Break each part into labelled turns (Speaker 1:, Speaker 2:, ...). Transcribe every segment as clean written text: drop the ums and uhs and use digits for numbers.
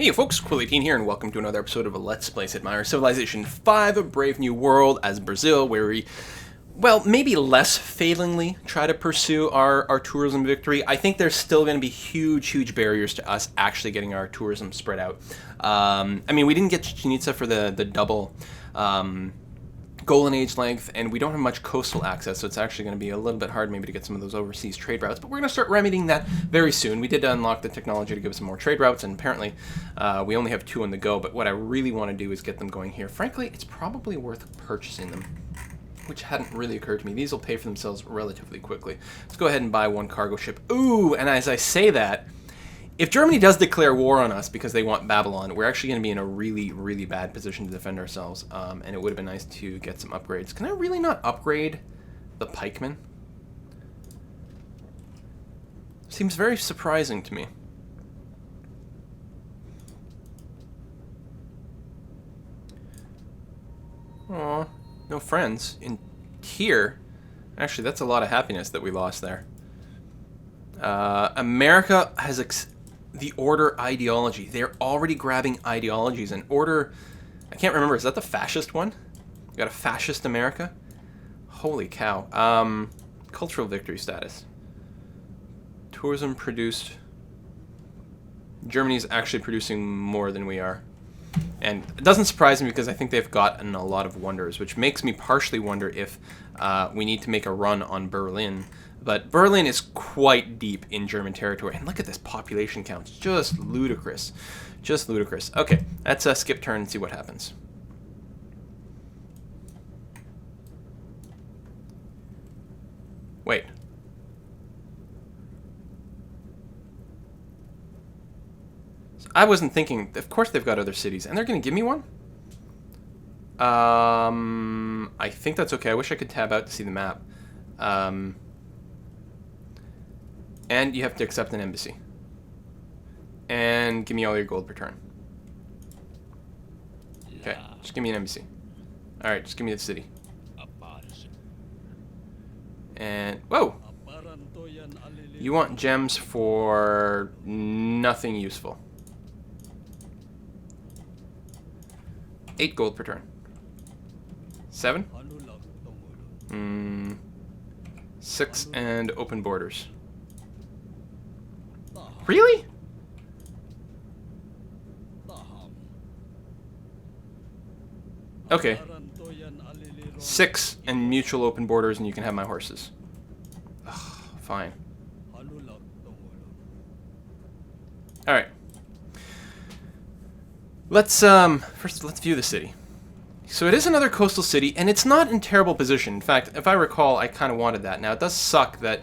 Speaker 1: Hey folks, Quilly18 here, and welcome to another episode of a Let's Play Sid Meier's Civilization 5, A Brave New World as Brazil, where we, well, maybe less failingly try to pursue our tourism victory. I think there's still going to be huge barriers to us actually getting our tourism spread out. I mean, we didn't get Chichen Itza for the double Golden Age length, and we don't have much coastal access, so it's actually going to be a little bit hard maybe to get some of those overseas trade routes, but we're going to start remedying that very soon. We did unlock the technology to give us some more trade routes, and apparently we only have 2 on the go, but what I really want to do is get them going here. Frankly, it's probably worth purchasing them, which hadn't really occurred to me. These will pay for themselves relatively quickly. Let's go ahead and buy 1 cargo ship. Ooh, and as I say that, if Germany does declare war on us because they want Babylon, we're actually going to be in a really bad position to defend ourselves, and it would have been nice to get some upgrades. Can I really not upgrade the pikemen? Seems very surprising to me. Aw, no friends. In here, actually that's a lot of happiness that we lost there. America has the Order ideology. They're already grabbing ideologies. And Order, I can't remember, is that the fascist one? We got a fascist America? Holy cow. Cultural victory status. Tourism produced. Germany's actually producing more than we are. And it doesn't surprise me because I think they've gotten a lot of wonders, which makes me partially wonder if we need to make a run on Berlin. But Berlin is quite deep in German territory. And look at this population count. It's just ludicrous. Just ludicrous. Okay, let's skip turn and see what happens. Wait. So I wasn't thinking... Of course they've got other cities. And they're going to give me one? I think that's okay. I wish I could tab out to see the map. And you have to accept an embassy. And give me all your gold per turn. Okay, just give me an embassy. Alright, just give me the city. And, whoa! You want gems for nothing useful. 8 gold per turn. 7? 6 and open borders. Really? Okay. 6 and mutual open borders, and you can have my horses. Ugh, fine. Alright. Let's first let's view the city. So it is another coastal city, and it's not in terrible position. In fact, if I recall, I kind of wanted that. Now, it does suck that...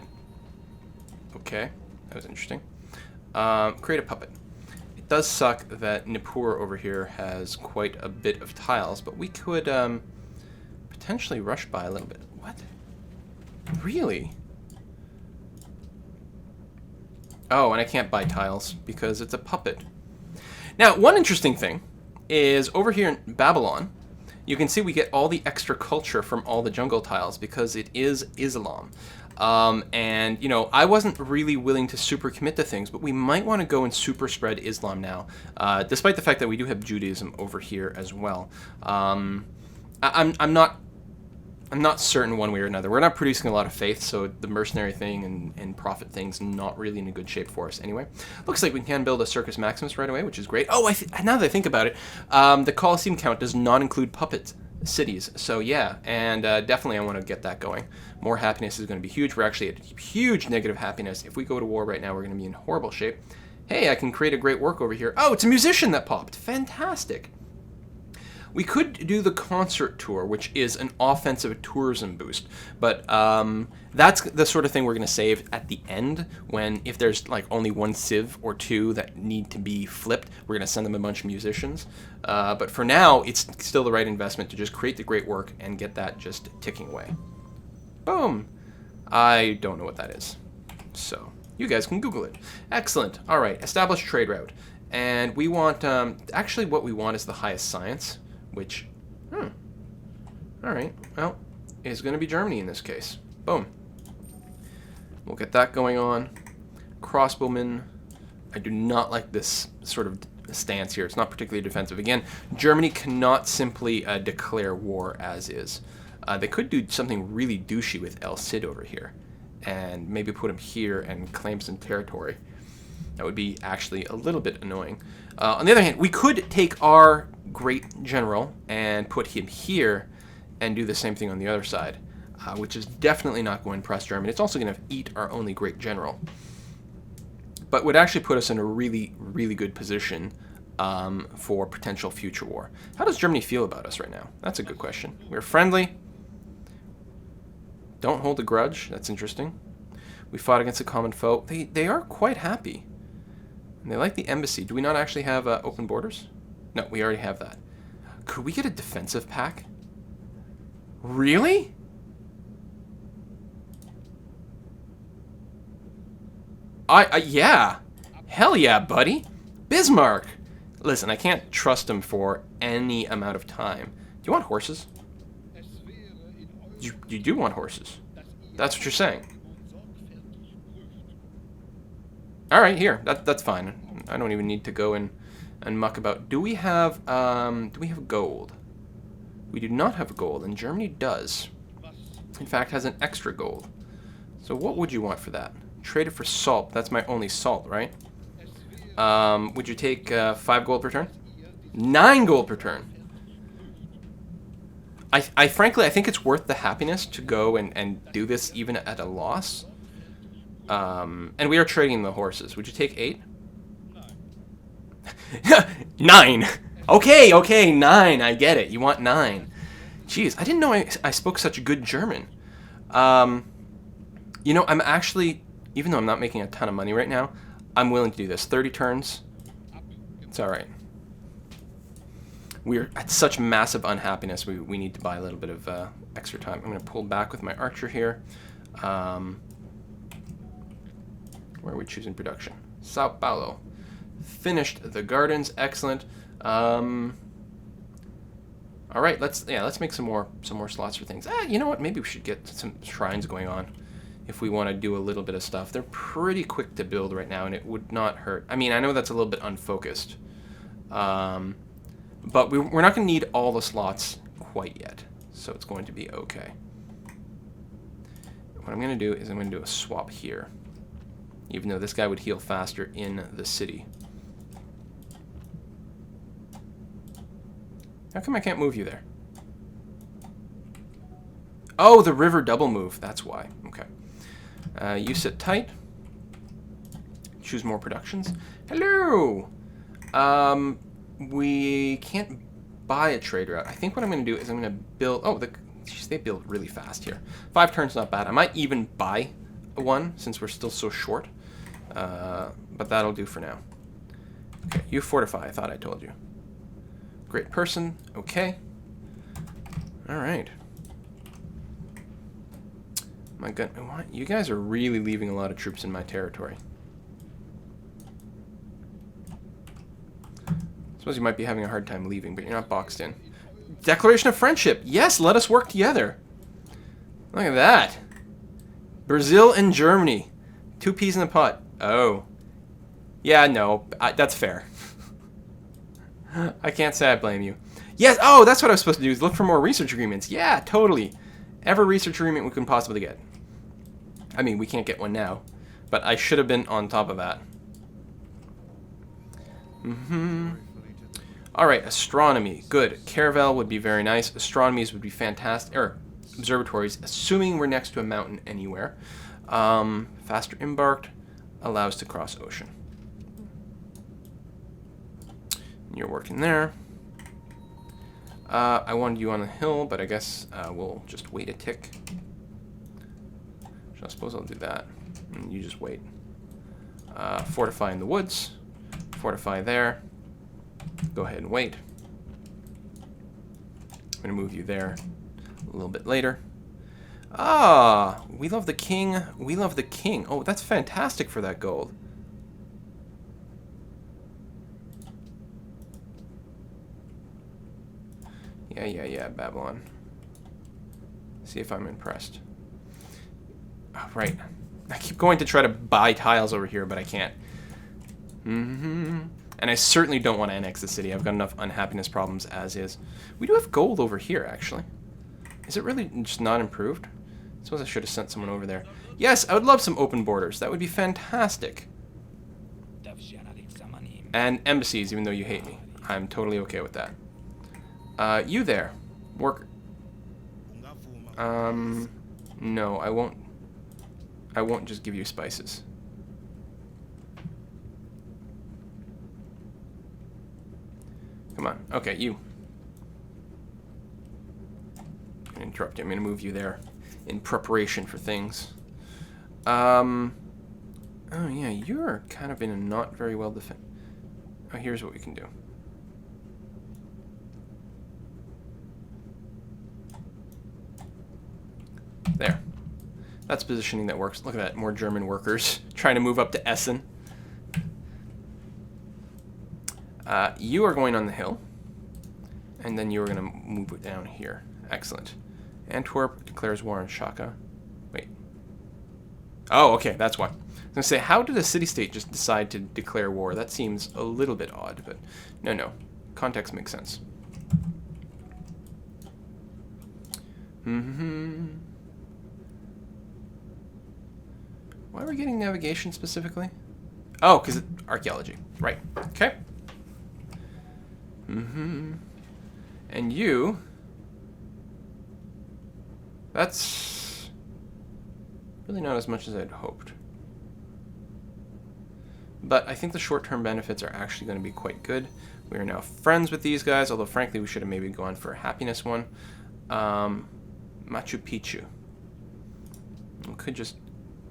Speaker 1: Okay, that was interesting. Create a puppet. It does suck that Nippur over here has quite a bit of tiles, but we could potentially rush by a little bit. What? Really? Oh, and I can't buy tiles because it's a puppet. Now, one interesting thing is over here in Babylon, you can see we get all the extra culture from all the jungle tiles because it is Islam. And, you know, I wasn't really willing to super commit to things, but we might want to go and super spread Islam now, despite the fact that we do have Judaism over here as well. I'm not certain one way or another. We're not producing a lot of faith, so the mercenary thing and profit thing's not really in a good shape for us anyway. Looks like we can build a Circus Maximus right away, which is great. Oh, now that I think about it, the Colosseum count does not include puppet cities. So yeah, and definitely I want to get that going. More happiness is going to be huge. We're actually at huge negative happiness. If we go to war right now, we're going to be in horrible shape. Hey, I can create a great work over here. Oh, it's a musician that popped. Fantastic. We could do the concert tour, which is an offensive tourism boost, but that's the sort of thing we're going to save at the end when, if there's like only 1 civ or 2 that need to be flipped, we're going to send them a bunch of musicians. But for now, it's still the right investment to just create the great work and get that just ticking away. Boom. I don't know what that is, so you guys can Google it. Excellent. All right, establish trade route. And we want, actually what we want is the highest science. Which, alright, well, is going to be Germany in this case. Boom. We'll get that going on. Crossbowmen. I do not like this sort of stance here. It's not particularly defensive. Again, Germany cannot simply declare war as is. They could do something really douchey with El Cid over here, and maybe put him here and claim some territory. That would be actually a little bit annoying. On the other hand, we could take our great general and put him here and do the same thing on the other side, which is definitely not going to impress Germany. It's also going to eat our only great general, but would actually put us in a really, really good position for potential future war. How does Germany feel about us right now? That's a good question. We're friendly. Don't hold a grudge. That's interesting. We fought against a common foe. They are quite happy. And they like the embassy. Do we not actually have open borders? No, we already have that. Could we get a defensive pack? Really? Yeah. Hell yeah, buddy. Bismarck. Listen, I can't trust him for any amount of time. Do you want horses? You do want horses. That's what you're saying. All right, here. That's fine. I don't even need to go and muck about. Do we have gold? We do not have gold, and Germany does. In fact, has an extra gold. So what would you want for that? Trade it for salt. That's my only salt, right? Would you take 5 gold per turn? 9 gold per turn. I frankly, I think it's worth the happiness to go and do this even at a loss. And we are trading the horses. Would you take 8? 9. Okay, 9. I get it. You want 9. Jeez, I didn't know I spoke such good German. You know, I'm actually, even though I'm not making a ton of money right now, I'm willing to do this. 30 turns. It's all right. We're at such massive unhappiness, we need to buy a little bit of extra time. I'm going to pull back with my archer here. Where are we choosing production? Sao Paulo. Finished the gardens. Excellent. All right, let's make some more slots for things. You know what? Maybe we should get some shrines going on if we want to do a little bit of stuff. They're pretty quick to build right now, and it would not hurt. I mean, I know that's a little bit unfocused. But we're not going to need all the slots quite yet, so it's going to be okay. What I'm going to do is I'm going to do a swap here, even though this guy would heal faster in the city. How come I can't move you there? Oh, the river double move. That's why. Okay. You sit tight. Choose more productions. Hello! We can't buy a trade route. I think what I'm going to do is I'm going to build... Oh, geez, they build really fast here. 5 turns, not bad. I might even buy one since we're still so short. But that'll do for now. Okay, you fortify. I thought I told you. Great person. Okay. All right. My God, you guys are really leaving a lot of troops in my territory. Suppose you might be having a hard time leaving, but you're not boxed in. Declaration of friendship. Yes, let us work together. Look at that. Brazil and Germany. 2 peas in the pot. Oh. Yeah, no. That's fair. I can't say I blame you. Yes. Oh, that's what I was supposed to do, is look for more research agreements. Yeah, totally. Every research agreement we can possibly get. I mean, we can't get one now, but I should have been on top of that. Alright, astronomy. Good. Caravel would be very nice. Astronomies would be fantastic. Or observatories, assuming we're next to a mountain anywhere. Faster embarked. Allows to cross ocean. You're working there. I wanted you on the hill, but I guess we'll just wait a tick. So I suppose I'll do that. And you just wait. Fortify in the woods. Fortify there. Go ahead and wait. I'm going to move you there a little bit later. Ah, we love the king. We love the king. Oh, that's fantastic for that gold. Yeah, Babylon. See if I'm impressed. Oh, right. I keep going to try to buy tiles over here, but I can't. And I certainly don't want to annex the city. I've got enough unhappiness problems as is. We do have gold over here, actually. Is it really just not improved? I suppose I should have sent someone over there. Yes, I would love some open borders. That would be fantastic. And embassies, even though you hate me. I'm totally okay with that. You there. Worker. No, I won't. I won't just give you spices. Come on. Okay, you. I'm gonna interrupt you. I'm gonna move you there in preparation for things. Oh yeah, you're kind of in a not very well defended. Oh, here's what we can do. There. That's positioning that works. Look at that, more German workers trying to move up to Essen. You are going on the hill. And then you are going to move it down here. Excellent. Antwerp declares war on Shaka. Wait. Oh, okay, that's why. I was going to say, how did a city-state just decide to declare war? That seems a little bit odd, but no. Context makes sense. Why are we getting navigation specifically? Oh, because archaeology. Right. Okay. And you... That's really not as much as I'd hoped. But I think the short-term benefits are actually going to be quite good. We are now friends with these guys, although frankly we should have maybe gone for a happiness one. Machu Picchu. We could just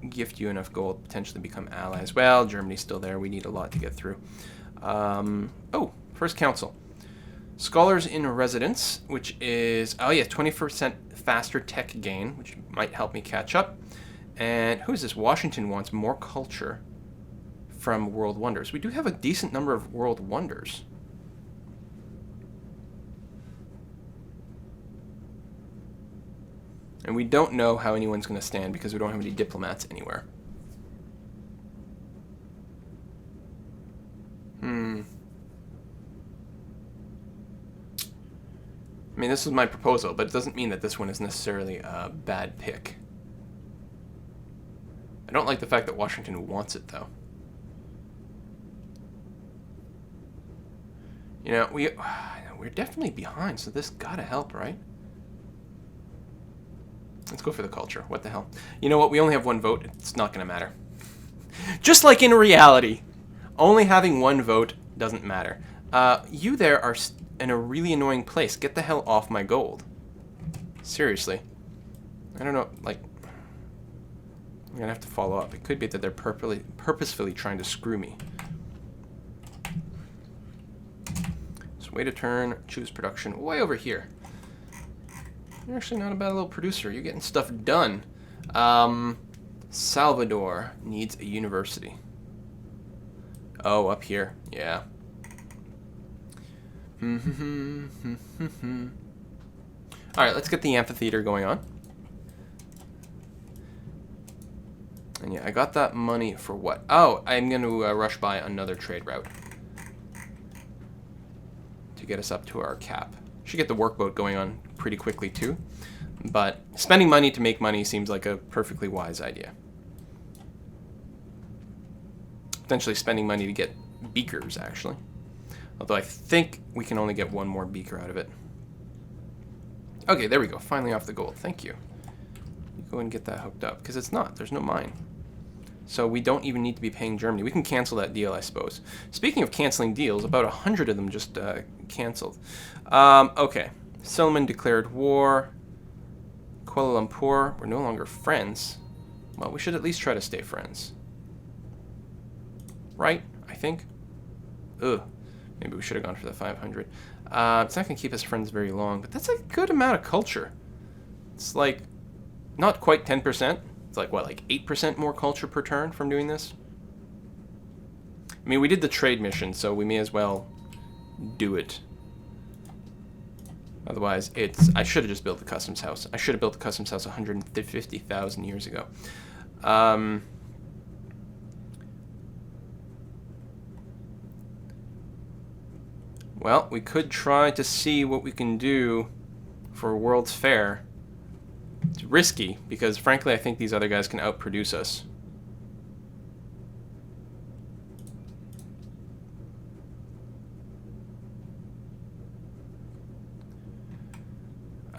Speaker 1: gift you enough gold, potentially become allies. Well, Germany's still there. We need a lot to get through. Oh, first council. Scholars in residence, which is, oh yeah, 20% faster tech gain, which might help me catch up. And who is this? Washington wants more culture from World Wonders. We do have a decent number of World Wonders. And we don't know how anyone's going to stand because we don't have any diplomats anywhere. I mean, this is my proposal, but it doesn't mean that this one is necessarily a bad pick. I don't like the fact that Washington wants it, though. You know, we're definitely behind, so this gotta help, right? Let's go for the culture. What the hell? You know what? We only have one vote. It's not gonna matter. Just like in reality, only having one vote doesn't matter. You there are in a really annoying place. Get the hell off my gold. Seriously. I don't know, like... I'm gonna have to follow up. It could be that they're purposefully trying to screw me. So wait a turn, choose production. Way over here. You're actually not a bad little producer. You're getting stuff done. Salvador needs a university. Oh, up here. Yeah. Alright, let's get the amphitheater going on. And yeah, I got that money for what? Oh, I'm going to rush by another trade route to get us up to our cap. Should get the workboat going on pretty quickly too. But spending money to make money seems like a perfectly wise idea. Potentially spending money to get beakers, actually. Although I think we can only get one more beaker out of it. Okay, there we go. Finally off the gold. Thank you. You go and get that hooked up. Because it's not. There's no mine. So we don't even need to be paying Germany. We can cancel that deal, I suppose. Speaking of canceling deals, about 100 of them just canceled. Okay. Silman declared war. Kuala Lumpur, we're no longer friends. Well, we should at least try to stay friends. Right? I think. Ugh. Maybe we should have gone for the 500. It's not going to keep us friends very long, but that's a good amount of culture. It's like, not quite 10%. It's like, what, like 8% more culture per turn from doing this? I mean, we did the trade mission, so we may as well do it. Otherwise, I should have just built the customs house. I should have built the customs house 150,000 years ago. Well, we could try to see what we can do for World's Fair. It's risky, because frankly I think these other guys can outproduce us.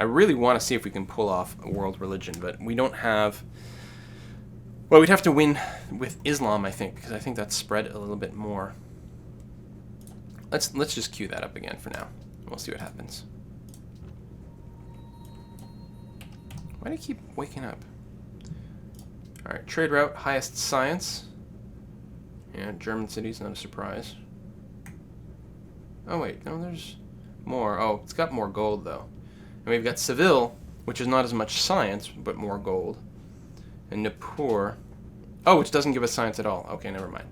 Speaker 1: I really want to see if we can pull off a world religion, but we don't have... Well, we'd have to win with Islam, I think, because I think that's spread a little bit more. Let's just queue that up again for now. We'll see what happens. Why do you keep waking up? Alright, trade route, highest science. Yeah, German cities, not a surprise. Oh wait, no, there's more. Oh, it's got more gold though. And we've got Seville, which is not as much science, but more gold. And Nippur. Oh, which doesn't give us science at all. Okay, never mind.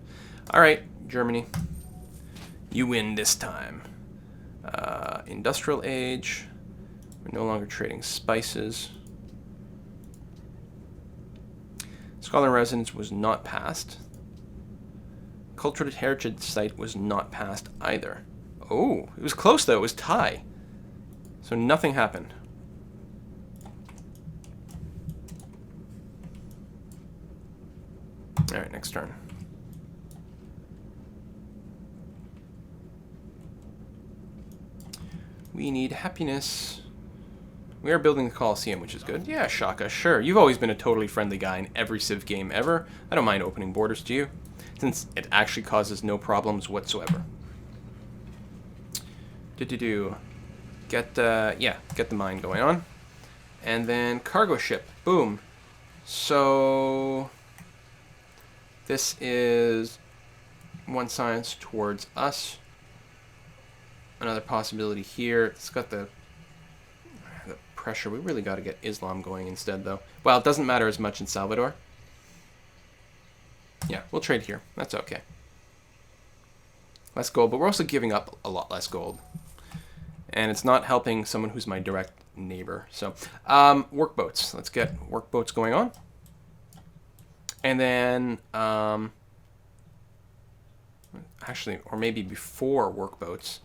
Speaker 1: Alright, Germany. You win this time. Industrial age. We're no longer trading spices. Scholar in residence was not passed. Cultural heritage site was not passed either. Oh, it was close though. It was tie. So nothing happened. Alright, next turn. We need happiness. We are building the Colosseum, which is good. Yeah, Shaka, sure. You've always been a totally friendly guy in every Civ game ever. I don't mind opening borders to you, since it actually causes no problems whatsoever. Get the mine going on. And then cargo ship. Boom. So this is one science towards us. Another possibility here. It's got the pressure. We really got to get Islam going instead, though. Well, it doesn't matter as much in Salvador. Yeah, we'll trade here. That's okay. Less gold, but we're also giving up a lot less gold. And it's not helping someone who's my direct neighbor. So, workboats. Let's get workboats going on. And then, actually, or maybe before workboats,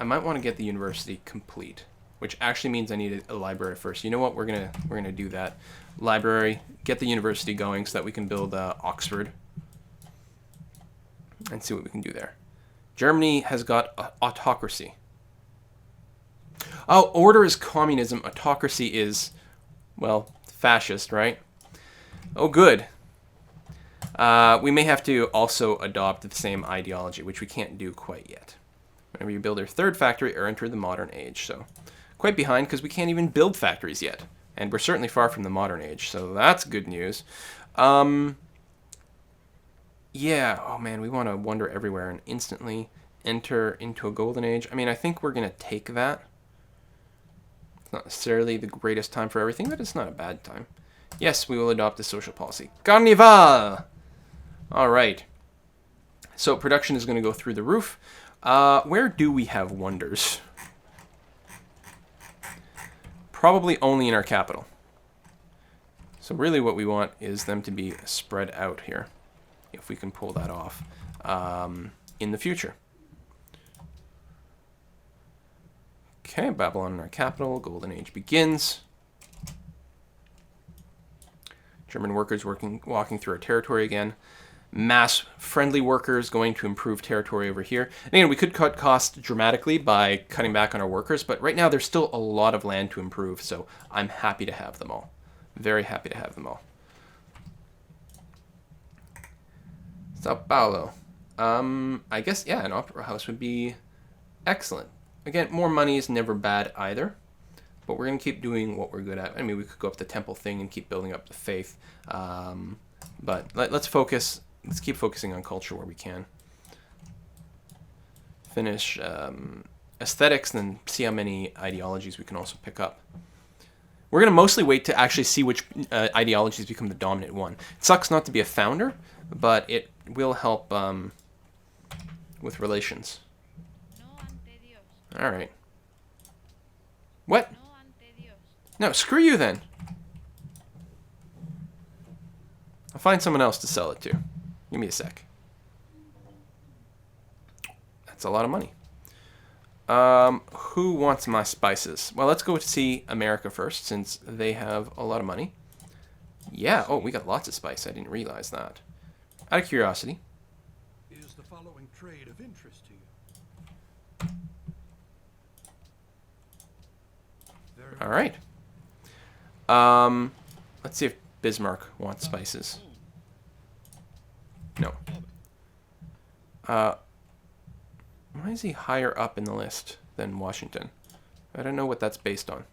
Speaker 1: I might want to get the university complete, which actually means I need a library first. You know what? We're gonna do that. Library, get the university going so that we can build Oxford and see what we can do there. Germany has got autocracy. Oh, order is communism. Autocracy is, well, fascist, right? Oh, good. We may have to also adopt the same ideology, which we can't do quite yet. Whenever you build your third factory or enter the modern age. So, quite behind because we can't even build factories yet. And we're certainly far from the modern age, so that's good news. Yeah, oh man, we want to wander everywhere and instantly enter into a golden age. I mean, I think we're going to take that. It's not necessarily the greatest time for everything, but it's not a bad time. Yes, we will adopt a social policy. Carnival! Alright. So production is going to go through the roof. Where do we have wonders? Probably only in our capital. So really what we want is them to be spread out here, if we can pull that off in the future. Okay, Babylon in our capital, Golden Age begins. German workers walking through our territory again. Mass friendly workers going to improve territory over here. And again, we could cut costs dramatically by cutting back on our workers, but right now there's still a lot of land to improve, so I'm happy to have them all. Very happy to have them all. Sao Paulo. I guess, yeah, an opera house would be excellent. Again, more money is never bad either, but we're going to keep doing what we're good at. I mean, we could go up the temple thing and keep building up the faith, but let's focus. Let's keep focusing on culture where we can. Finish aesthetics, and then see how many ideologies we can also pick up. We're going to mostly wait to actually see which ideologies become the dominant one. It sucks not to be a founder, but it will help with relations. All right. What? No, screw you then. I'll find someone else to sell it to. Give me a sec. That's a lot of money. Who wants my spices? Well, let's go see America first, since they have a lot of money. Yeah, oh, we got lots of spice. I didn't realize that. Out of curiosity.
Speaker 2: Is the following trade of interest to you?
Speaker 1: All right. Let's see if Bismarck wants spices. No. Why is he higher up in the list than Washington? I don't know what that's based on.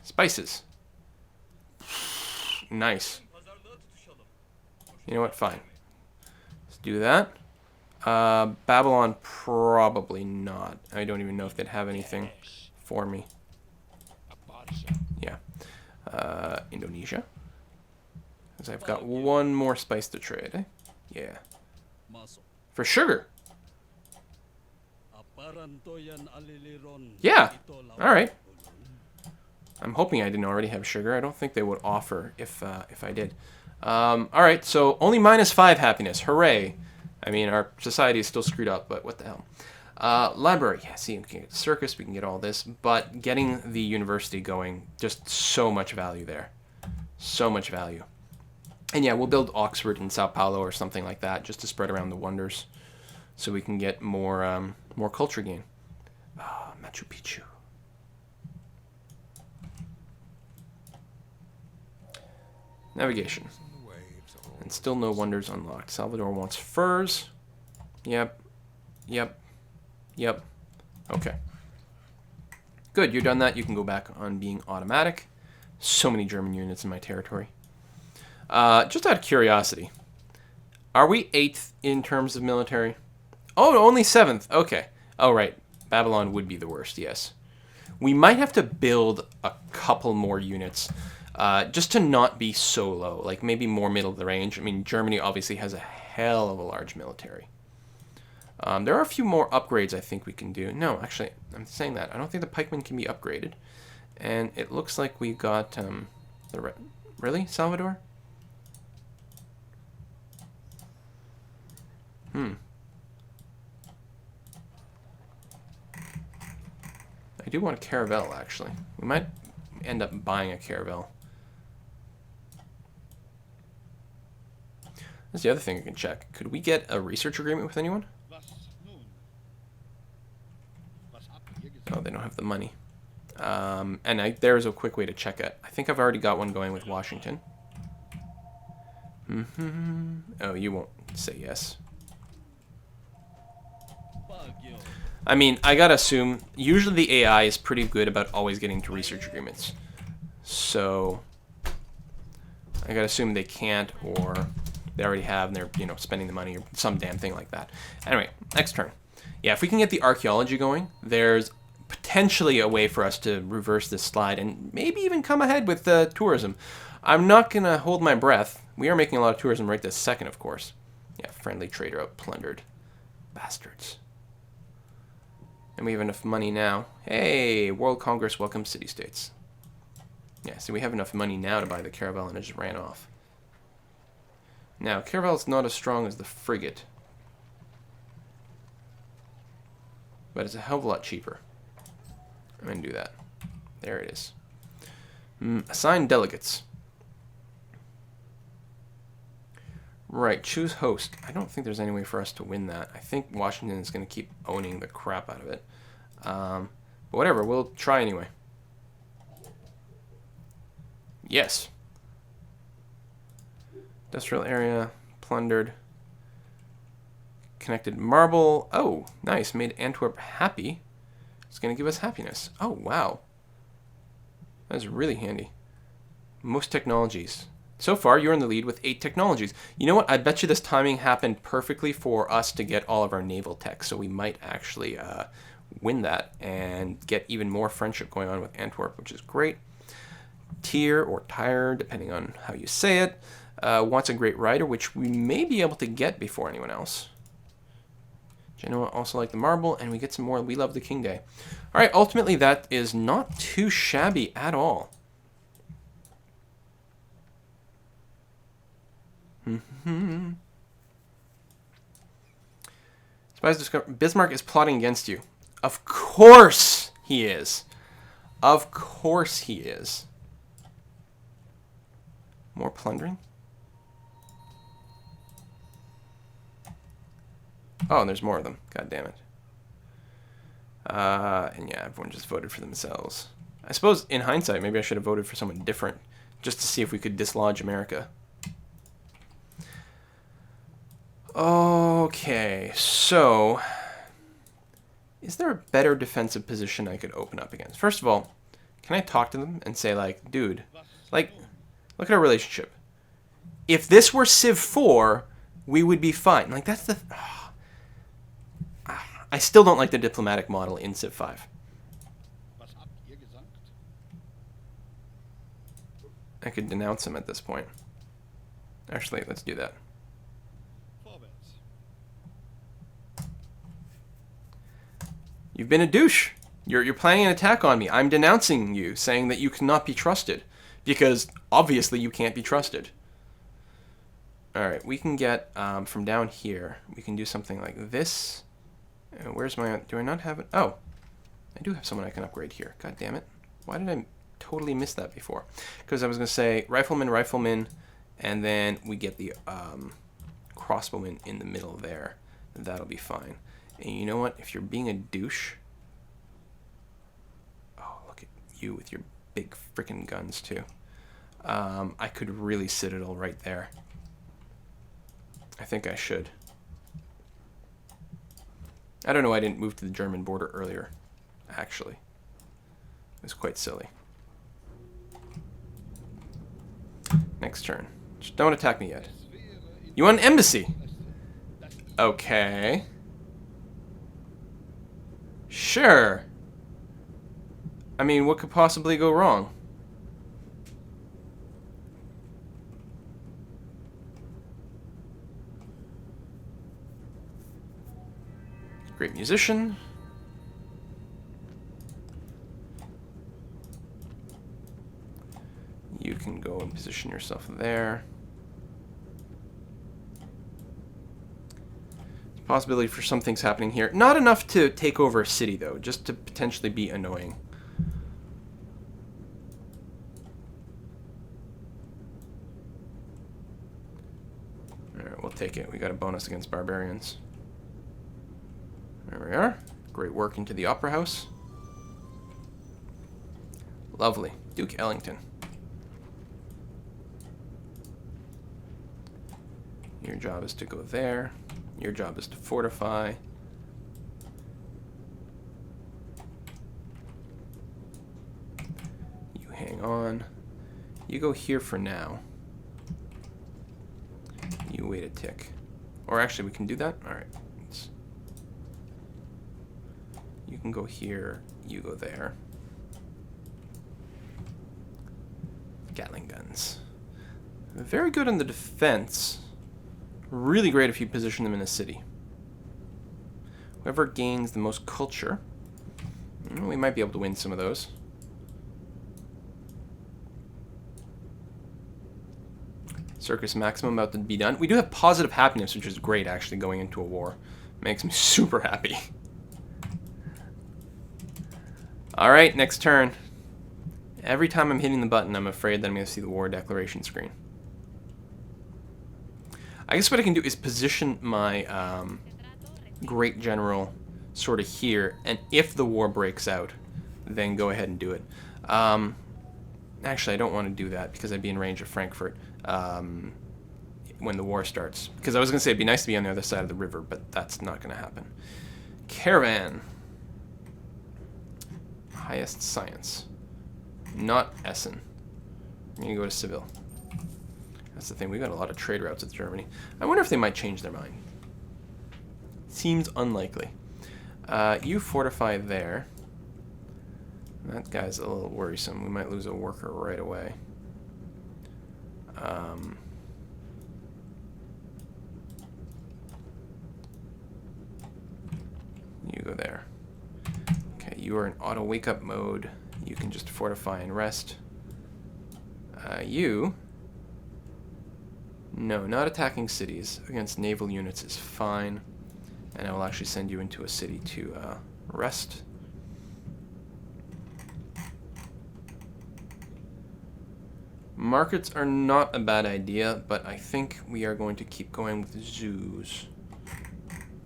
Speaker 1: Spices. Nice. You know what? Fine. Let's do that. Babylon, probably not. I don't even know if they'd have anything for me. Yeah. Indonesia. Because I've got one more spice to trade, eh? Yeah. For sugar. Yeah. Alright. I'm hoping I didn't already have sugar. I don't think they would offer if I did. Alright, so only -5 happiness. Hooray. I mean, our society is still screwed up, but what the hell. Library. Yeah, see, we can get circus, we can get all this. But getting the university going, just so much value there. So much value. And yeah, we'll build Oxford in Sao Paulo or something like that, just to spread around the wonders. So we can get more more culture gain. Machu Picchu. Navigation. And still no wonders unlocked. Salvador wants furs. Yep. Yep. Yep. Okay. Good, you're done that. You can go back on being automatic. So many German units in my territory. Just out of curiosity. Are we 8th in terms of military? Oh, only 7th. Okay. Oh, right. Babylon would be the worst, yes. We might have to build a couple more units just to not be so low. Like maybe more middle of the range. I mean, Germany obviously has a hell of a large military. There are a few more upgrades I think we can do. No, actually, I'm saying that. I don't think the pikemen can be upgraded. And it looks like we got really, Salvador? I do want a caravel, actually. We might end up buying a caravel. That's the other thing I can check. Could we get a research agreement with anyone? Oh, they don't have the money. And there's a quick way to check it. I think I've already got one going with Washington. Oh, you won't say yes. I mean, I gotta assume, usually the AI is pretty good about always getting to research agreements. So, I gotta assume they can't, or they already have, and they're, you know, spending the money, or some damn thing like that. Anyway, next turn. Yeah, if we can get the archaeology going, there's potentially a way for us to reverse this slide, and maybe even come ahead with tourism. I'm not gonna hold my breath. We are making a lot of tourism right this second, of course. Yeah, friendly trader out plundered. Bastards. And we have enough money now. Hey, World Congress welcomes city-states. Yeah, so we have enough money now to buy the caravel, and it just ran off. Now, caravel's not as strong as the frigate. But it's a hell of a lot cheaper. I'm going to do that. There it is. Assign delegates. Right, choose host. I don't think there's any way for us to win that. I think Washington is going to keep owning the crap out of it. But whatever, we'll try anyway. Yes. Industrial area, plundered. Connected marble. Oh, nice. Made Antwerp happy. It's going to give us happiness. Oh, wow. That's really handy. Most technologies. So far, you're in the lead with 8 technologies. You know what? I bet you this timing happened perfectly for us to get all of our naval tech. So we might actually win that and get even more friendship going on with Antwerp, which is great. Tyr or Tyre, depending on how you say it, wants a great rider, which we may be able to get before anyone else. Genoa also like the marble, and we get some more We Love the King Day. All right, ultimately, that is not too shabby at all. It's Spies discover Bismarck is plotting against you. Of course he is. Of course he is. More plundering? Oh, and there's more of them. God damn it. And yeah, everyone just voted for themselves. I suppose, in hindsight, maybe I should have voted for someone different, just to see if we could dislodge America. Okay, so... is there a better defensive position I could open up against? First of all, can I talk to them and say, like, dude, like, look at our relationship. If this were Civ 4, we would be fine. Like, that's the... I still don't like the diplomatic model in Civ 5. I could denounce him at this point. Actually, let's do that. You've been a douche. You're planning an attack on me. I'm denouncing you, saying that you cannot be trusted. Because, obviously, you can't be trusted. Alright, we can get, from down here, we can do something like this. Where's my... do I not have it? Oh. I do have someone I can upgrade here. God damn it. Why did I totally miss that before? Because I was going to say rifleman, rifleman, and then we get the crossbowman in the middle there. That'll be fine. And you know what? If you're being a douche... oh, look at you with your big frickin' guns, too. I could really citadel right there. I think I should. I don't know why I didn't move to the German border earlier, actually. It was quite silly. Next turn. Just don't attack me yet. You want an embassy? Okay. Sure. I mean, what could possibly go wrong? Great musician. You can go and position yourself there. There's a possibility for some things happening here. Not enough to take over a city, though. Just to potentially be annoying. Alright, we'll take it. We got a bonus against barbarians. There we are. Great work into the Opera House. Lovely. Duke Ellington. Your job is to go there. Your job is to fortify. You hang on. You go here for now. You wait a tick. Or actually, we can do that? Alright. You can go here, you go there. Gatling guns. Very good on the defense. Really great if you position them in a city. Whoever gains the most culture, we might be able to win some of those. Circus Maximum about to be done. We do have positive happiness, which is great, actually, going into a war. Makes me super happy. Alright, next turn. Every time I'm hitting the button, I'm afraid that I'm going to see the war declaration screen. I guess what I can do is position my great general sort of here, and if the war breaks out, then go ahead and do it. Actually, I don't want to do that because I'd be in range of Frankfurt when the war starts. Because I was going to say it'd be nice to be on the other side of the river, but that's not going to happen. Caravan. Highest science. Not Essen. I'm going to go to Seville. That's the thing. We got a lot of trade routes with Germany. I wonder if they might change their mind. Seems unlikely. You fortify there. That guy's a little worrisome. We might lose a worker right away. You go there. Okay, you are in auto wake-up mode. You can just fortify and rest. You... No, not attacking cities against naval units is fine. And I will actually send you into a city to rest. Markets are not a bad idea, but I think we are going to keep going with zoos.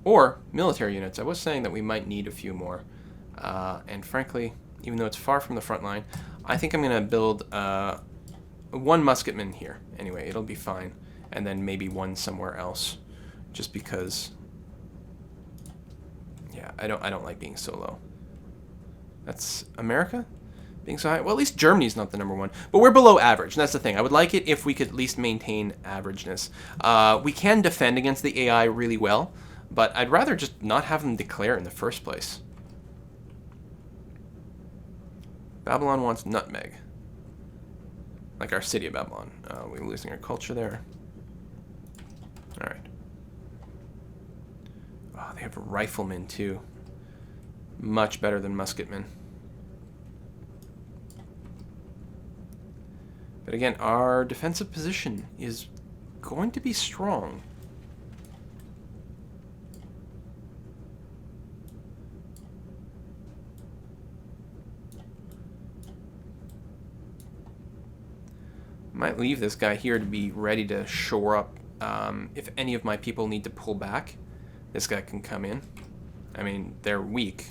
Speaker 1: Or military units. I was saying that we might need a few more. And frankly, even though it's far from the front line, I think I'm going to build one musketman here. Anyway, it'll be fine. And then maybe one somewhere else. Just because... yeah, I don't like being so low. That's America? Being so high? Well, at least Germany's not the number one. But we're below average, and that's the thing. I would like it if we could at least maintain averageness. We can defend against the AI really well, but I'd rather just not have them declare in the first place. Babylon wants nutmeg. Like our city of Babylon. We're losing our culture there. Alright. Oh, they have riflemen, too. Much better than musketmen. But again, our defensive position is going to be strong. Might leave this guy here to be ready to shore up. If any of my people need to pull back, this guy can come in. I mean, they're weak.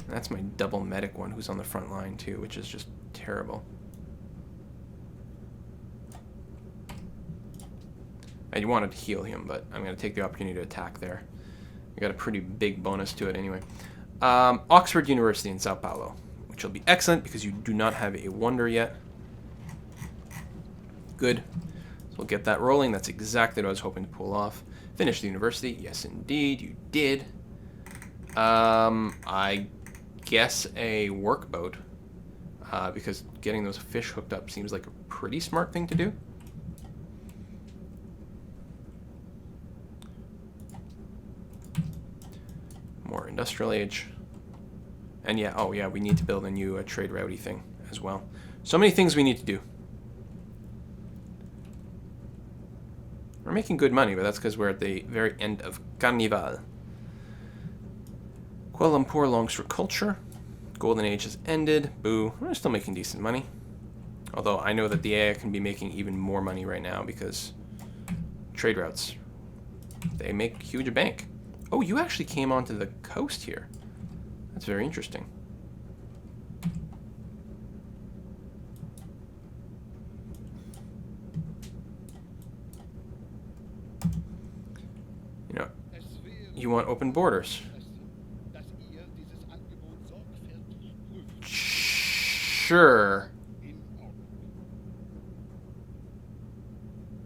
Speaker 1: That's my double medic one who's on the front line too, which is just terrible. I wanted to heal him, but I'm going to take the opportunity to attack there. I got a pretty big bonus to it anyway. Oxford University in Sao Paulo, which will be excellent because you do not have a wonder yet. Good. So we'll get that rolling. That's exactly what I was hoping to pull off. Finish the university. Yes, indeed, you did. I guess a workboat, because getting those fish hooked up seems like a pretty smart thing to do. More industrial age. And yeah, oh yeah, we need to build a new trade route-y thing as well. So many things we need to do. We're making good money, but that's because we're at the very end of Carnival. Kuala Lumpur longs for culture. Golden Age has ended. Boo. We're still making decent money. Although I know that the AI can be making even more money right now because trade routes, they make huge bank. Oh, you actually came onto the coast here. That's very interesting. You know, you want open borders. Sure.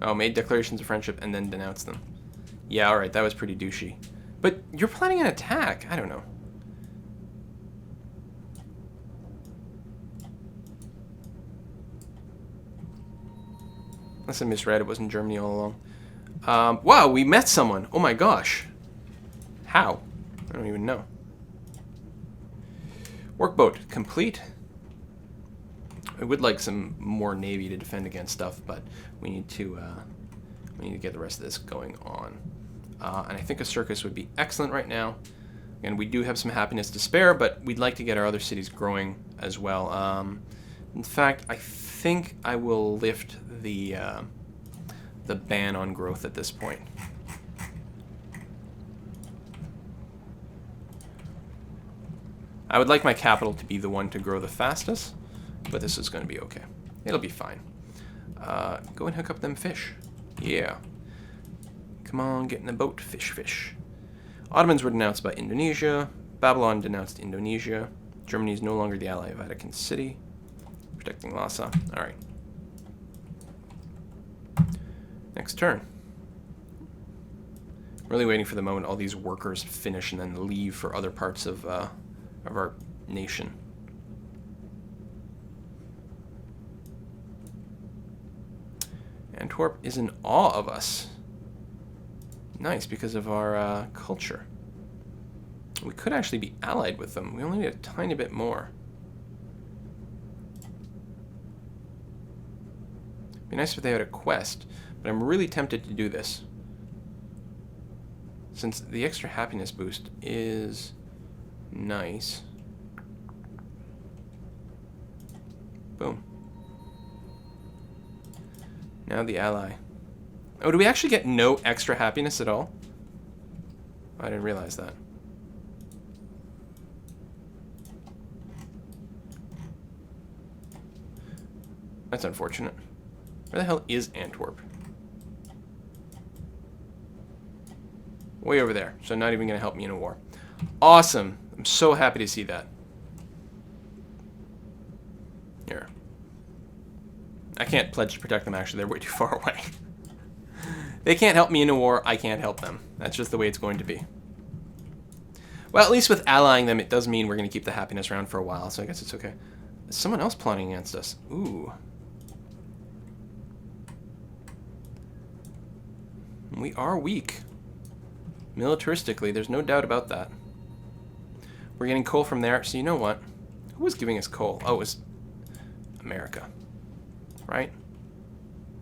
Speaker 1: Oh, made declarations of friendship and then denounced them. Yeah, alright, that was pretty douchey. But you're planning an attack. I don't know. Unless I misread, it wasn't Germany all along. Wow, we met someone. Oh my gosh. How? I don't even know. Workboat complete. I would like some more navy to defend against stuff, but we need to get the rest of this going on. And I think a circus would be excellent right now. And we do have some happiness to spare, but we'd like to get our other cities growing as well. In fact, I think I will lift the ban on growth at this point. I would like my capital to be the one to grow the fastest, but this is going to be okay. It'll be fine. Go and hook up them fish. Yeah. Come on, get in the boat, fish, fish. Ottomans were denounced by Indonesia. Babylon denounced Indonesia. Germany is no longer the ally of Vatican City. Protecting Lhasa. Alright. Next turn. Really waiting for the moment all these workers finish and then leave for other parts of our nation. Antwerp is in awe of us. Nice, because of our culture. We could actually be allied with them. We only need a tiny bit more. Be nice if they had a quest, but I'm really tempted to do this. Since the extra happiness boost is nice. Boom. Now the ally. Oh, do we actually get no extra happiness at all? I didn't realize that. That's unfortunate. Where the hell is Antwerp? Way over there. So not even going to help me in a war. Awesome. I'm so happy to see that. Here. I can't pledge to protect them, actually. They're way too far away. They can't help me in a war. I can't help them. That's just the way it's going to be. Well, at least with allying them, it does mean we're going to keep the happiness around for a while, so I guess it's okay. Is someone else plotting against us? Ooh. We are weak. Militaristically, there's no doubt about that. We're getting coal from there, so you know what? Who was giving us coal? Oh, it was America. Right?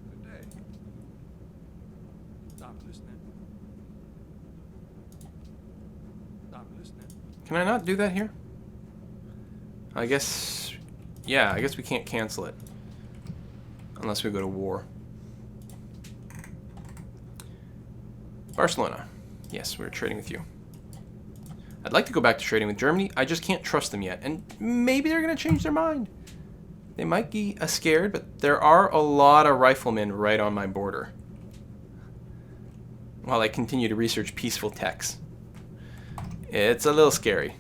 Speaker 2: Good day. Stop listening. Stop listening.
Speaker 1: Can I not do that here? I guess... Yeah, I guess we can't cancel it. Unless we go to war. Barcelona. Yes, we're trading with you. I'd like to go back to trading with Germany. I just can't trust them yet. And maybe they're going to change their mind. They might be scared, but there are a lot of riflemen right on my border. While I continue to research peaceful techs. It's a little scary.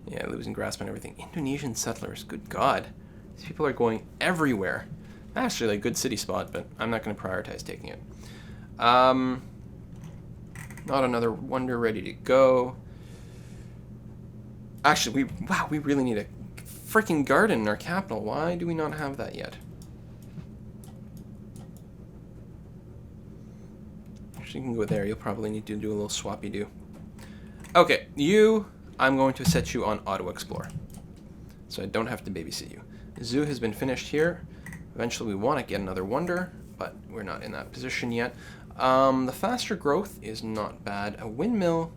Speaker 1: Yeah, losing grasp on everything. Indonesian settlers. Good God. These people are going everywhere. Actually, like, good city spot, but I'm not going to prioritize taking it. Not another wonder ready to go. Actually, we really need a freaking garden in our capital. Why do we not have that yet? Actually, you can go there. You'll probably need to do a little swappy-do. Okay, I'm going to set you on Auto Explore. So I don't have to babysit you. Zoo has been finished here. Eventually we want to get another wonder, but we're not in that position yet. The faster growth is not bad. A windmill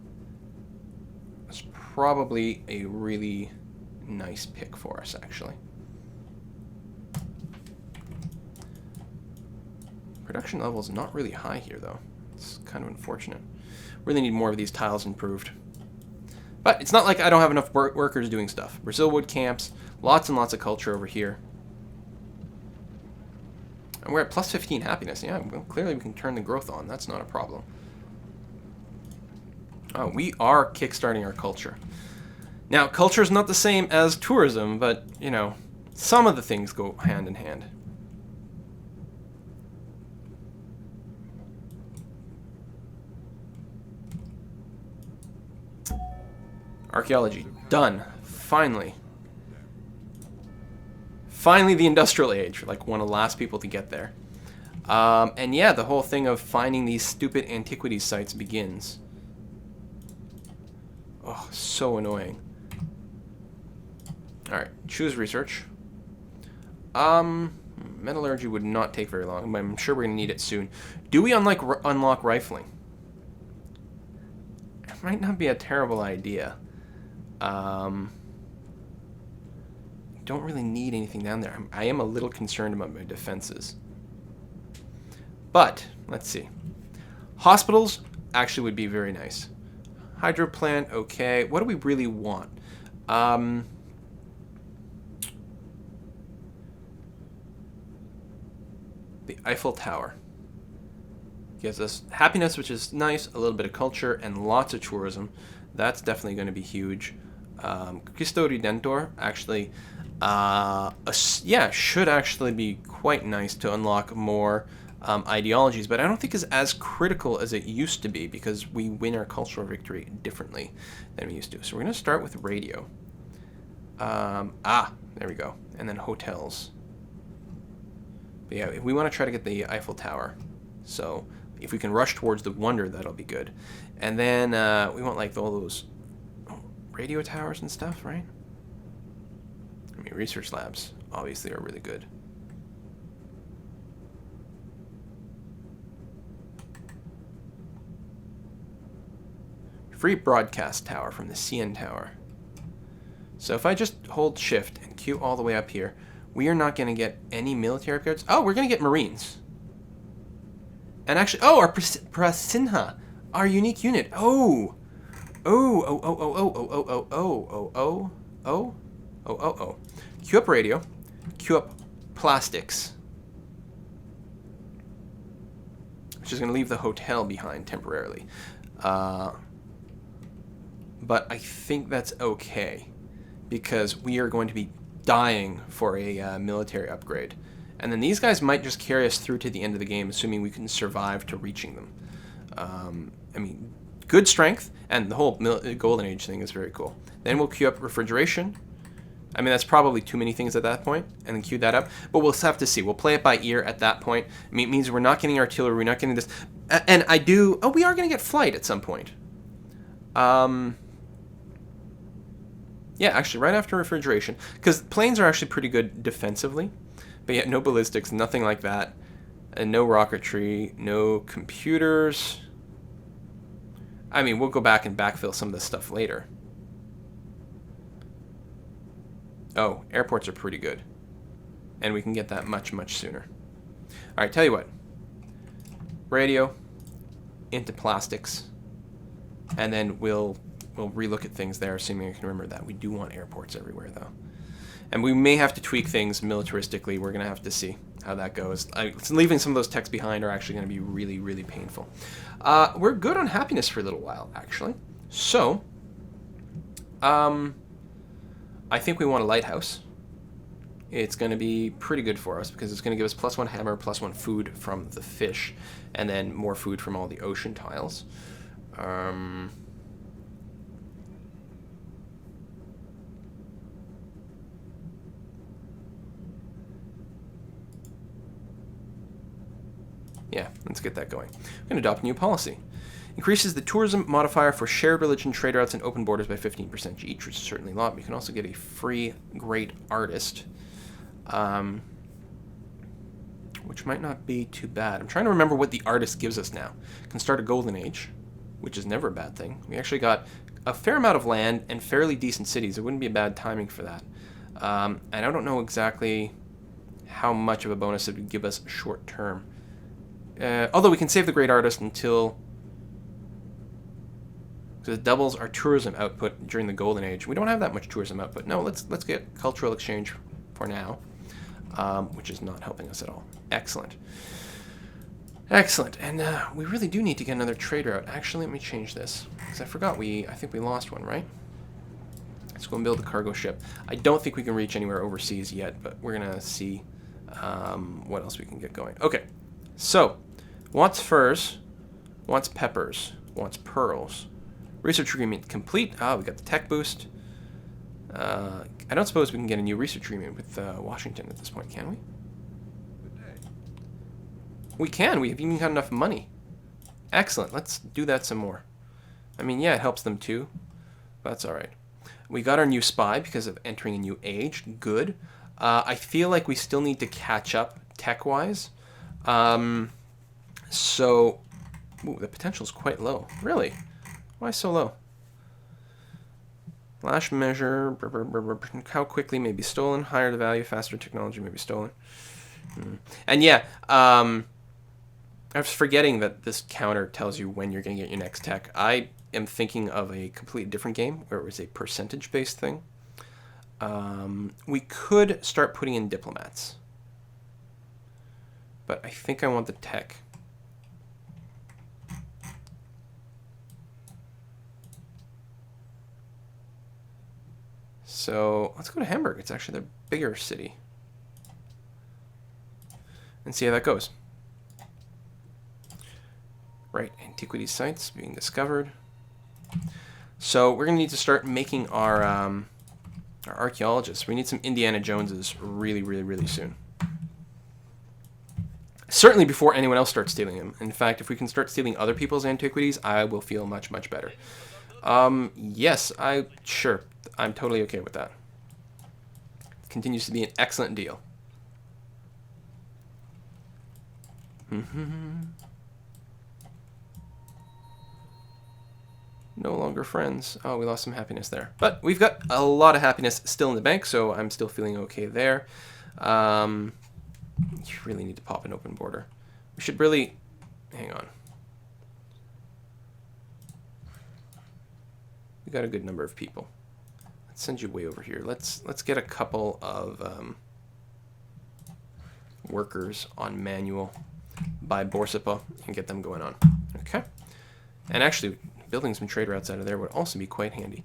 Speaker 1: is probably a really nice pick for us, actually. Production level is not really high here, though. It's kind of unfortunate. Really need more of these tiles improved. But it's not like I don't have enough workers doing stuff. Brazil wood camps, lots and lots of culture over here. And we're at plus 15 happiness. Yeah, well, clearly we can turn the growth on. That's not a problem. Oh, we are kickstarting our culture. Now, culture is not the same as tourism, but, you know, some of the things go hand in hand. Archaeology. Done. Finally. Finally the industrial age. Like one of the last people to get there. And yeah, the whole thing of finding these stupid antiquities sites begins. Oh, so annoying. Alright, choose research. Metallurgy would not take very long, but I'm sure we're going to need it soon. Do we unlock rifling? It might not be a terrible idea. Don't really need anything down there. I am a little concerned about my defenses. But, let's see. Hospitals actually would be very nice. Hydro plant, okay. What do we really want? The Eiffel Tower. Gives us happiness, which is nice, a little bit of culture, and lots of tourism. That's definitely going to be huge. Cristo Redentor, actually, yeah, should actually be quite nice to unlock more ideologies, but I don't think is as critical as it used to be because we win our cultural victory differently than we used to. So we're going to start with radio. There we go. And then hotels. But yeah, we want to try to get the Eiffel Tower. So if we can rush towards the wonder, that'll be good. And then we want like all those radio towers and stuff, right? I mean, research labs obviously are really good. Free broadcast tower from the CN tower. So if I just hold shift and Q all the way up here, we are not going to get any military upgrades. Oh, we're going to get Marines. And actually, oh, our Prasinha, our unique unit. Oh. Oh, oh, oh, oh, oh, oh, oh, oh, oh, oh, oh, oh, oh, oh. Queue up radio. Queue up plastics. Which is going to leave the hotel behind temporarily. But I think that's okay. Because we are going to be dying for a military upgrade. And then these guys might just carry us through to the end of the game, assuming we can survive to reaching them. I mean, good strength, and the whole Golden Age thing is very cool. Then we'll queue up refrigeration. I mean, that's probably too many things at that point, and then queue that up. But we'll have to see. We'll play it by ear at that point. I mean, it means we're not getting artillery, we're not getting this. And I do... Oh, we are going to get flight at some point. Yeah, actually, right after refrigeration. Because planes are actually pretty good defensively. But yet, no ballistics, nothing like that. And no rocketry, no computers. I mean, we'll go back and backfill some of this stuff later. Oh, airports are pretty good. And we can get that much, much sooner. Alright, tell you what. Radio into plastics. And then we'll relook at things there, assuming I can remember that. We do want airports everywhere, though. And we may have to tweak things militaristically. We're going to have to see how that goes. Leaving some of those techs behind are actually going to be really, really painful. We're good on happiness for a little while, actually. So, I think we want a lighthouse. It's going to be pretty good for us because it's going to give us +1 hammer, +1 food from the fish, and then more food from all the ocean tiles. Yeah, let's get that going. We're going to adopt a new policy. Increases the tourism modifier for shared religion trade routes and open borders by 15% each, which is certainly a lot. We can also get a free great artist, which might not be too bad. I'm trying to remember what the artist gives us now. Can start a golden age, which is never a bad thing. We actually got a fair amount of land and fairly decent cities. It wouldn't be a bad timing for that. And I don't know exactly how much of a bonus it would give us short term. Although we can save the great artist until... because it doubles our tourism output during the golden age. We don't have that much tourism output. No, let's get cultural exchange for now, which is not helping us at all. Excellent. Excellent. And we really do need to get another trade route. Actually, let me change this, because I forgot I think we lost one, right? Let's go and build a cargo ship. I don't think we can reach anywhere overseas yet, but we're going to see what else we can get going. Okay, so wants furs, wants peppers, wants pearls. Research agreement complete. Ah, we got the tech boost. I don't suppose we can get a new research agreement with Washington at this point, can we? We can. We have even got enough money. Excellent. Let's do that some more. I mean, yeah, it helps them too. But that's all right. We got our new spy because of entering a new age. Good. I feel like we still need to catch up tech-wise. So, ooh, the potential is quite low. Really? Why so low? Lash measure, how quickly may be stolen, higher the value, faster technology may be stolen. And yeah, I was forgetting that this counter tells you when you're going to get your next tech. I am thinking of a completely different game where it was a percentage-based thing. We could start putting in diplomats. But I think I want the tech. So let's go to Hamburg. It's actually the bigger city. And see how that goes. Right, antiquity sites being discovered. So we're going to need to start making our archaeologists. We need some Indiana Joneses really, really, really soon. Certainly before anyone else starts stealing them. In fact, if we can start stealing other people's antiquities, I will feel much, much better. Yes, sure. I'm totally okay with that. Continues to be an excellent deal. No longer friends. Oh, we lost some happiness there. But we've got a lot of happiness still in the bank, so I'm still feeling okay there. You really need to pop an open border. We should really... Hang on. We got a good number of people. Let's send you way over here. Let's get a couple of workers on manual by Borsippa and get them going on. Okay. And actually, building some trade routes out of there would also be quite handy.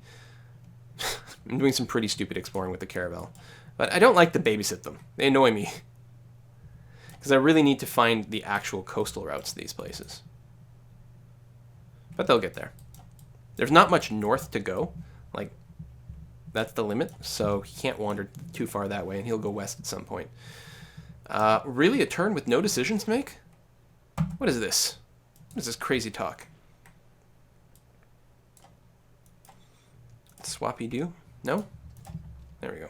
Speaker 1: I'm doing some pretty stupid exploring with the caravel. But I don't like to babysit them. They annoy me. Because I really need to find the actual coastal routes to these places. But they'll get there. There's not much north to go. Like, that's the limit. So he can't wander too far that way, and he'll go west at some point. Really a turn with no decisions to make? What is this? What is this crazy talk? Swappy do? No? There we go.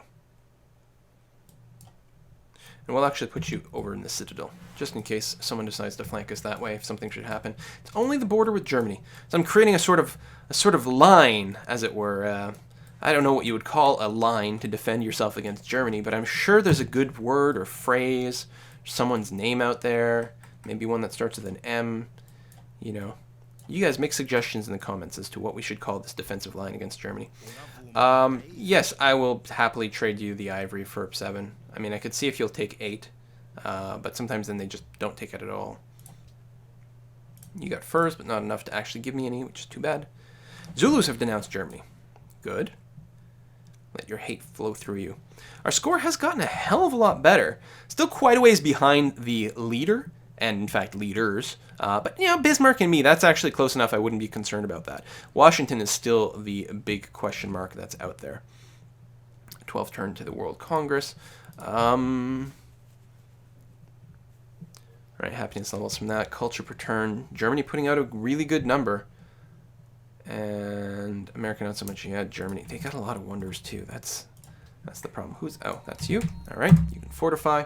Speaker 1: And we'll actually put you over in the Citadel, just in case someone decides to flank us that way, if something should happen. It's only the border with Germany. So I'm creating a sort of line, as it were. I don't know what you would call a line to defend yourself against Germany, but I'm sure there's a good word or phrase, someone's name out there, maybe one that starts with an M, you know. You guys make suggestions in the comments as to what we should call this defensive line against Germany. Yes, I will happily trade you the ivory for 7. I mean, I could see if you'll take 8, but sometimes then they just don't take it at all. You got furs, but not enough to actually give me any, which is too bad. Zulus have denounced Germany. Good. Let your hate flow through you. Our score has gotten a hell of a lot better. Still quite a ways behind the leader, and in fact leaders, but you know, Bismarck and me, that's actually close enough. I wouldn't be concerned about that. Washington is still the big question mark that's out there. 12th turn to the World Congress. All right, happiness levels from that. Culture per turn. Germany putting out a really good number. And America not so much. Yeah, Germany. They got a lot of wonders too. That's the problem. Oh, that's you. All right, you can fortify.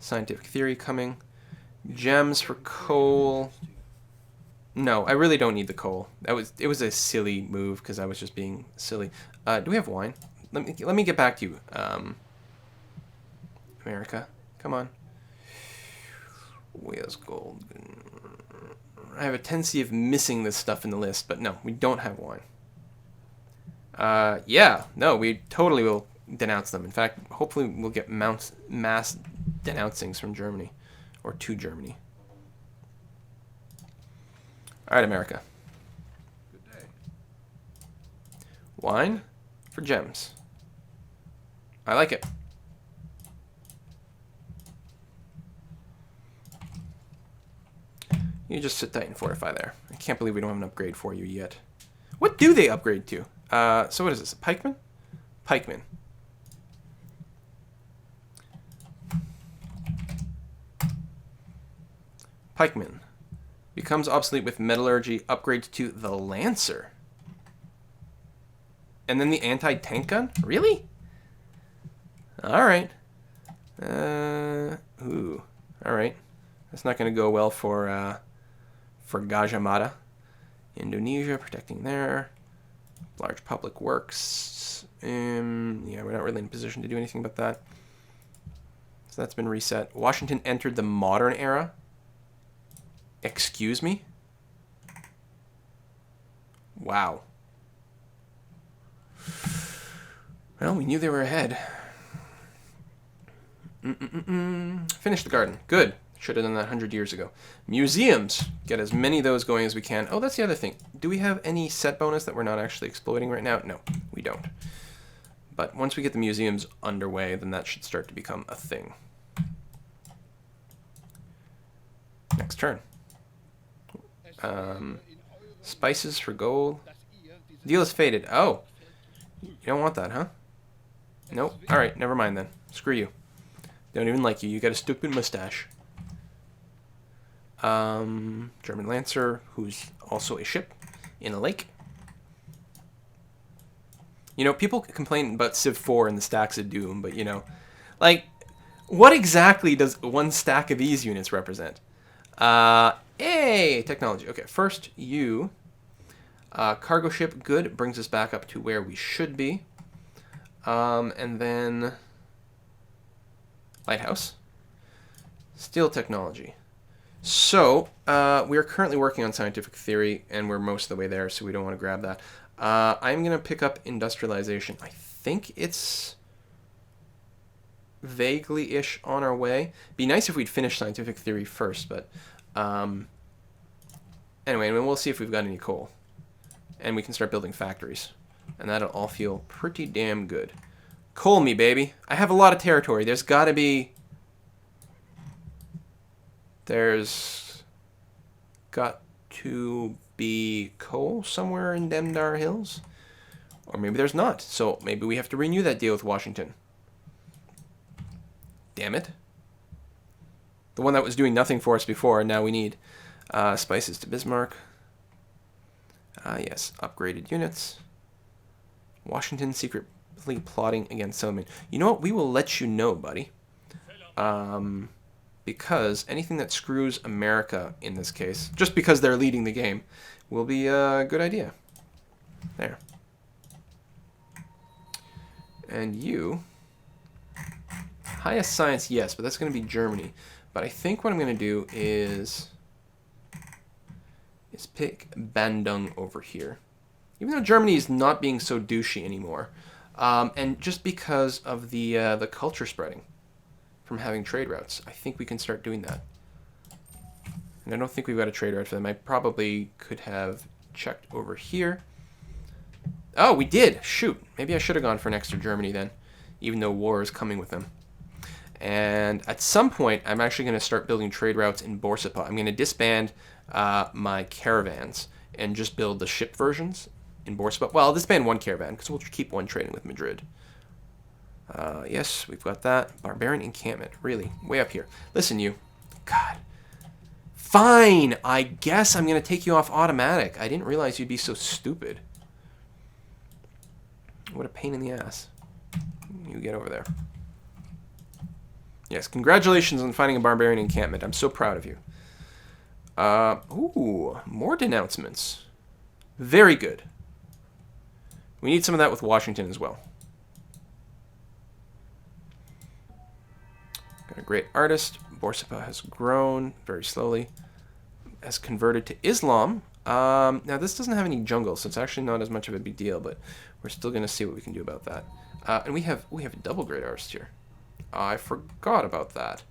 Speaker 1: Scientific theory coming. Gems for coal. No, I really don't need the coal. It was a silly move because I was just being silly. Do we have wine? Let me get back to you. America, come on. Where's gold? I have a tendency of missing this stuff in the list, but no, we don't have wine. Yeah, no, we totally will denounce them. In fact, hopefully we'll get mass denouncings from Germany. Or to Germany. Alright, America.
Speaker 2: Good day.
Speaker 1: Wine for gems. I like it. You just sit tight and fortify there. I can't believe we don't have an upgrade for you yet. What do they upgrade to? So what is this? A pikeman? Pikeman. Pikeman. Becomes obsolete with metallurgy. Upgrades to the Lancer. And then the anti-tank gun? Really? Alright. Ooh. Alright. That's not going to go well for Gajah Mada. Indonesia, protecting there. Large public works. Yeah, we're not really in a position to do anything about that. So that's been reset. Washington entered the modern era. Excuse me? Wow. Well, we knew they were ahead. Finish the garden. Good. Should have done that 100 years ago. Museums. Get as many of those going as we can. Oh, that's the other thing. Do we have any set bonus that we're not actually exploiting right now? No, we don't. But once we get the museums underway, then that should start to become a thing. Next turn. Spices for gold. Deal is faded. Oh. You don't want that, huh? Nope. Alright, never mind then. Screw you. Don't even like you. You got a stupid mustache. German Lancer, who's also a ship in a lake. You know, people complain about Civ 4 and the stacks of Doom, but you know, like, what exactly does one stack of these units represent? Hey, technology. Okay, first you. Cargo ship, good. Brings us back up to where we should be. And then lighthouse. Steel technology. So, we are currently working on scientific theory, and we're most of the way there, so we don't want to grab that. I'm going to pick up industrialization. I think it's vaguely-ish on our way. Be nice if we'd finish scientific theory first, but anyway, we'll see if we've got any coal. And we can start building factories. And that'll all feel pretty damn good. Coal me, baby. I have a lot of territory. There's got to be... There's got to be coal somewhere in Demdar Hills. Or maybe there's not. So maybe we have to renew that deal with Washington. Damn it. The one that was doing nothing for us before, and now we need spices to Bismarck. Yes, upgraded units. Washington secretly plotting against Selman. You know what? We will let you know, buddy. Because anything that screws America in this case, just because they're leading the game, will be a good idea. There. And you... Highest science, yes, but that's going to be Germany. But I think what I'm going to do is pick Bandung over here. Even though Germany is not being so douchey anymore. And just because of the culture spreading from having trade routes, I think we can start doing that. And I don't think we've got a trade route for them. I probably could have checked over here. Oh, we did! Shoot! Maybe I should have gone for an extra Germany then, even though war is coming with them. And at some point, I'm actually going to start building trade routes in Borsippa. I'm going to disband my caravans and just build the ship versions in Borsippa. Well, I'll disband one caravan because we'll keep one trading with Madrid. Yes, we've got that. Barbarian encampment. Really, way up here. Listen, you. God. Fine, I guess I'm going to take you off automatic. I didn't realize you'd be so stupid. What a pain in the ass. You get over there. Yes, congratulations on finding a barbarian encampment. I'm so proud of you. Ooh, more denouncements. Very good. We need some of that with Washington as well. Got a great artist. Borsippa has grown very slowly. Has converted to Islam. Now, this doesn't have any jungle, so it's actually not as much of a big deal, but we're still going to see what we can do about that. And we have a double great artist here. I forgot about that.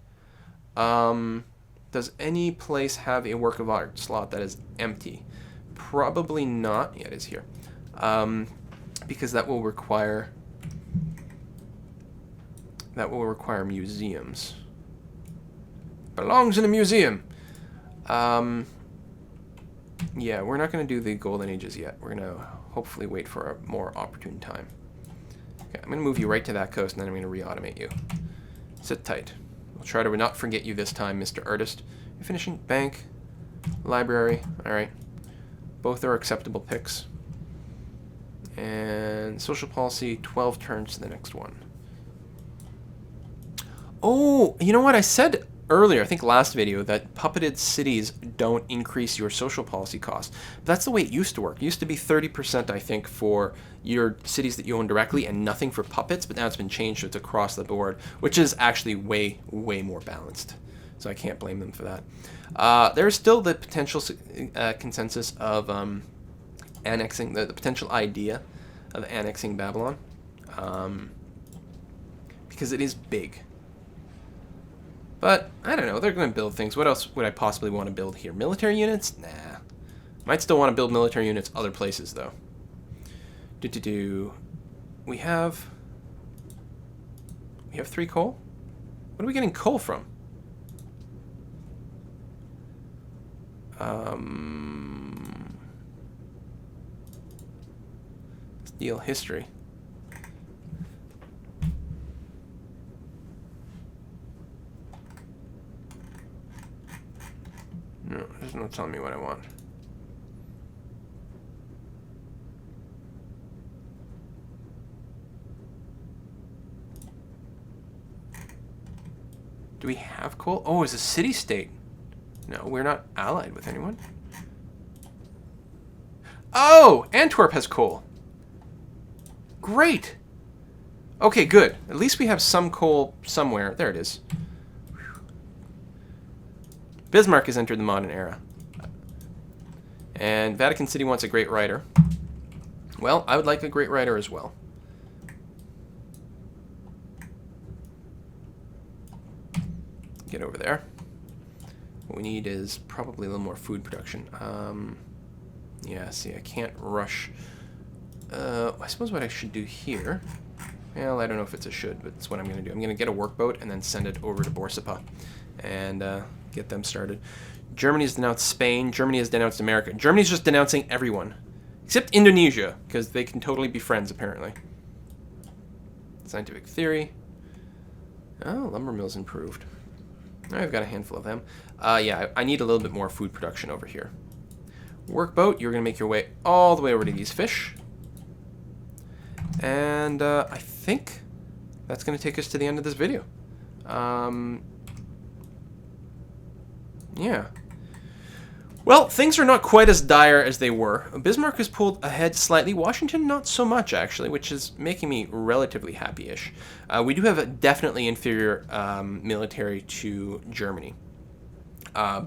Speaker 1: Does any place have a work of art slot that is empty? Probably not. Yeah, it is here. Because that will require museums. Belongs in a museum. Yeah, we're not going to do the Golden Ages yet. We're going to hopefully wait for a more opportune time. Okay, I'm going to move you right to that coast, and then I'm going to re-automate you. Sit tight. We'll try to not forget you this time, Mr. Artist. You're finishing bank, library. All right. Both are acceptable picks. And social policy, 12 turns to the next one. Oh, you know what? I said earlier, I think last video, that puppeted cities don't increase your social policy costs. But that's the way it used to work. It used to be 30%, I think, for your cities that you own directly and nothing for puppets, but now it's been changed so it's across the board, which is actually way, way more balanced. So I can't blame them for that. There's still the potential consensus of annexing, the potential idea of annexing Babylon, because it is big. But, I don't know, they're going to build things. What else would I possibly want to build here? Military units? Nah. Might still want to build military units other places, though. We have 3 coal? What are we getting coal from? Steel history. No, there's no telling me what I want. Do we have coal? Oh, it's a city-state. No, we're not allied with anyone. Oh, Antwerp has coal. Great. Okay, good. At least we have some coal somewhere. There it is. Bismarck has entered the modern era. And Vatican City wants a great writer. Well, I would like a great writer as well. Get over there. What we need is probably a little more food production. Yeah, see, I can't rush. I suppose what I should do here... Well, I don't know if it's a should, but it's what I'm going to do. I'm going to get a workboat and then send it over to Borsippa and get them started. Germany has denounced Spain. Germany has denounced America. Germany's just denouncing everyone. Except Indonesia, because they can totally be friends, apparently. Scientific theory. Oh, lumber mill's improved. I've got a handful of them. Yeah, I need a little bit more food production over here. Workboat, you're going to make your way all the way over to these fish. And I think that's going to take us to the end of this video. Yeah. Well, things are not quite as dire as they were. Bismarck has pulled ahead slightly. Washington, not so much, actually, which is making me relatively happy-ish. We do have a definitely inferior military to Germany,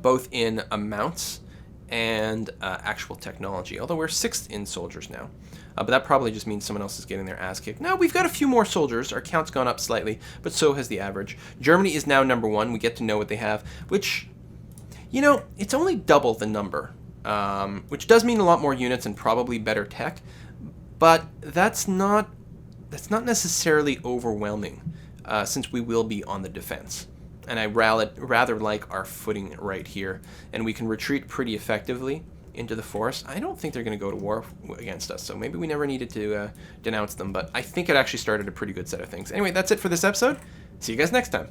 Speaker 1: both in amounts and actual technology, although we're 6th in soldiers now. But that probably just means someone else is getting their ass kicked. Now, we've got a few more soldiers. Our count's gone up slightly, but so has the average. Germany is now #1. We get to know what they have, which... You know, it's only double the number, which does mean a lot more units and probably better tech, but that's not necessarily overwhelming, since we will be on the defense. And I rather like our footing right here, and we can retreat pretty effectively into the forest. I don't think they're going to go to war against us, so maybe we never needed to denounce them, but I think it actually started a pretty good set of things. Anyway, that's it for this episode. See you guys next time.